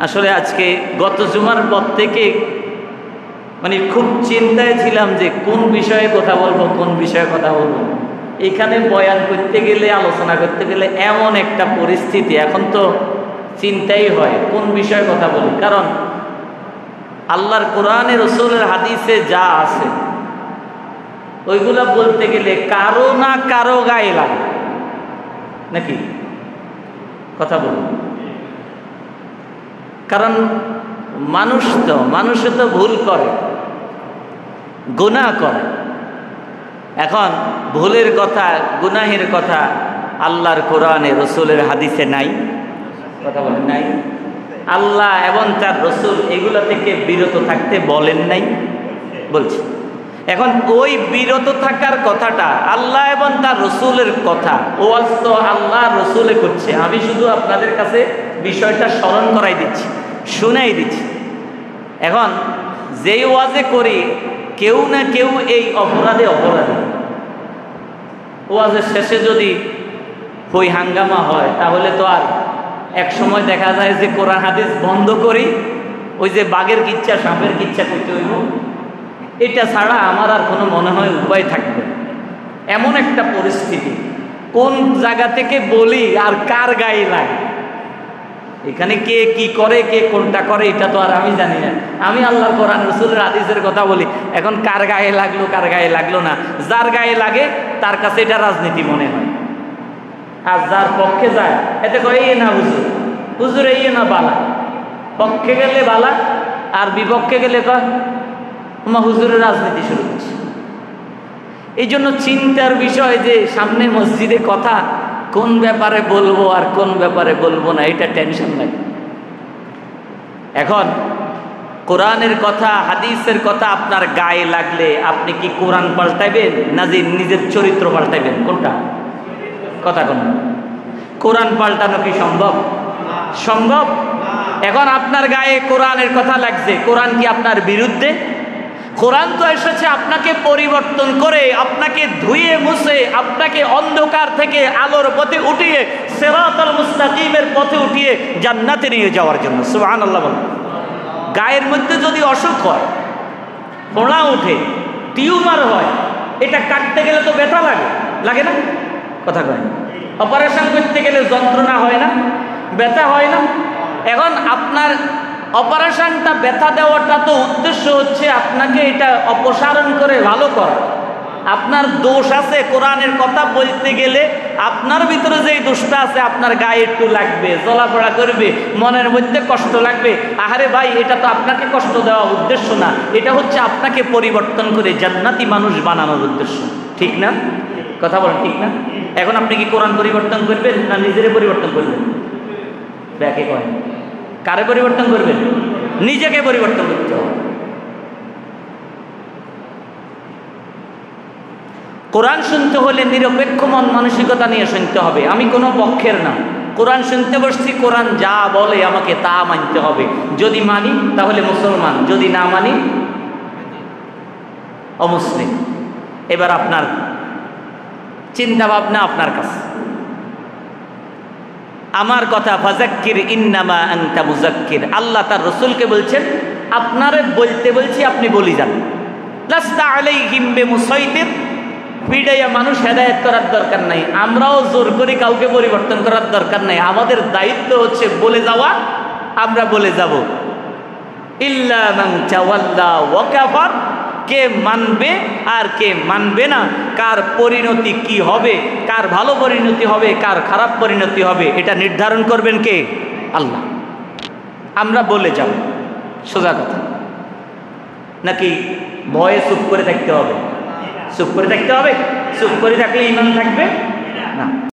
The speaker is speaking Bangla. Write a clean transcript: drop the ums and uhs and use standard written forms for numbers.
আসলে আজকে গত জুমার পর থেকে মানে খুব চিন্তায় ছিলাম যে কোন বিষয়ে কথা বলবো, কোন বিষয়ে কথা বলবো। এখানে বয়ান করতে গেলে, আলোচনা করতে গেলে এমন একটা পরিস্থিতি, এখন তো চিন্তাই হয় কোন বিষয়ে কথা বলি। কারণ আল্লাহর কোরআনে, রসুলের হাদিসে যা আছে ওইগুলা বলতে গেলে কারো না কারো গায়ে লাগে নাকি? কথা বলুন। কারণ মানুষে তো ভুল করে, গুনাহ করে। এখন ভুলের কথা, গুনাহের কথা আল্লাহর কোরআনে, রসুলের হাদিসে নাই। কথা বলেন নাই? আল্লাহ এবং তার রসুল এগুলো থেকে বিরত থাকতে বলেন নাই? বলছি। এখন ওই বিরত থাকার কথাটা আল্লাহ এবং তার রসুলের কথা, ওয়াজ তো আল্লাহ রসুলে করছে। আমি শুধু আপনাদের কাছে বিষয়টা স্মরণ করাই দিচ্ছি, শুনাই দিচ্ছি। এখন যেই ওয়াজে করি কেউ না কেউ এই অপরাধী। ওয়াজের শেষে যদি হই হাঙ্গামা হয় তাহলে তো আর এক সময় দেখা যায় যে কোরআন হাদিস বন্ধ করি, ওই যে বাঘের কিচ্ছা, সাপের কিচ্ছা করতে হইব। এটা ছাড়া আমার আর কোনো মনে হয় উপায় থাকবে। এমন একটা পরিস্থিতি, কোন জায়গা থেকে বলি আর কার গায়ে লাগে। এখানে কে কি করে, কে কোনটা করে এটা তো আর আমি জানি না। আমি আল্লাহর কোরআন, রসুলের হাদিসের কথা বলি। এখন কার গায়ে লাগলো, কার গায়ে লাগলো না, যার গায়ে লাগে তার কাছে এটা রাজনীতি মনে হয়। আর যার পক্ষে যায় এতে কয় এই না হুজুর এই না বালা, পক্ষে গেলে বালা আর বিপক্ষে গেলে কয় হুজুরের রাজনীতি শুরু করছে। এই জন্য চিন্তার বিষয় যে সামনে মসজিদে কথা, কোন ব্যাপারে বলবো আর কোন ব্যাপারে বলবো না, এটা টেনশন লাগে। এখন কোরআনের কথা, হাদিসের কথা আপনার গায়ে লাগলে আপনি কি কোরআন পাল্টাইবেন না যে নিজের চরিত্র পাল্টাইবেন? কোনটা? কথা কোন? কোরআন পাল্টানো কি সম্ভব? সম্ভব? এখন আপনার গায়ে কোরআনের কথা লাগছে, কোরআন কি আপনার বিরুদ্ধে? কোরআন তো এসেছে আপনাকে পরিবর্তন করে, আপনাকে ধুয়ে মুছে, আপনাকে অন্ধকার থেকে আলোর পথে উঠিয়ে, সিরাতাল মুস্তাকিমের পথে উঠিয়ে জান্নাতে নিয়ে যাওয়ার জন্য। সুবহানাল্লাহ বলেন। গায়ের মধ্যে যদি অসুখ হয়, ফোঁড়া উঠে, টিউমার হয়, এটা কাটতে গেলে তো ব্যথা লাগে, লাগে না? কথা কয়। অপারেশন করতে গেলে যন্ত্রণা হয় না, ব্যথা হয় না? এখন আপনার অপারেশনটা, ব্যথা দেওয়াটা তো উদ্দেশ্য হচ্ছে আপনাকে এটা অপসারণ করে ভালো করা। আপনার দোষ আছে, কোরআনের কথা বলতে গেলে আপনার ভিতরে যেই দোষটা আছে আপনার গায়ে একটু লাগবে, জ্বলাপোড়া করবে, মনের মধ্যে কষ্ট লাগবে। আহারে ভাই, এটা তো আপনাকে কষ্ট দেওয়া উদ্দেশ্য না, এটা হচ্ছে আপনাকে পরিবর্তন করে জান্নাতি মানুষ বানানোর উদ্দেশ্য। ঠিক না? কথা বলেন, ঠিক না? এখন আপনি কি কোরআন পরিবর্তন করবেন না নিজেরে পরিবর্তন করবেন? ব্যাকে কয় কারে পরিবর্তন করবেন? নিজেকে পরিবর্তন করতে হবে। কোরআন শুনতে হলে নিরপেক্ষ মন মানসিকতা নিয়ে শুনতে হবে। আমি কোনো পক্ষের না, কোরআন শুনতে বসছি, কোরআন যা বলে আমাকে তা মানতে হবে। যদি মানি তাহলে মুসলমান, যদি না মানি অমুসলিম। এবার আপনার চিন্তা ভাবনা আপনার কাছে। আমার কথা, ফাযাক্কির ইন্নামা আনতা মুযাক্কির। আল্লাহ তার রসুলকে বলছেন আপনারে বলতে বলছি, আপনি বলি যান। লাস্তা আলাইহিম বিমুসাইতির। পিড়াইয়া মানুষ হেদায়েত করার দরকার নাই, আমরাও জোর করি কাউকে পরিবর্তন করার দরকার নাই। আমাদের দায়িত্ব হচ্ছে বলে যাওয়া, আমরা বলে যাব। ইল্লা মান তাওয়াল্লা ওয়া কাফার। কে মানবে আর কে মানবে না, কার পরিণতি কি হবে, কার ভালো পরিণতি হবে, কার খারাপ পরিণতি হবে, এটা নির্ধারণ করবেন কে? আল্লাহ। আমরা বলে যাব, সোজা কথা। নাকি ভয়ে চুপ করে থাকতে হবে? চুপ করে থাকতে হবে? চুপ করে থাকলে ঈমান থাকবে না।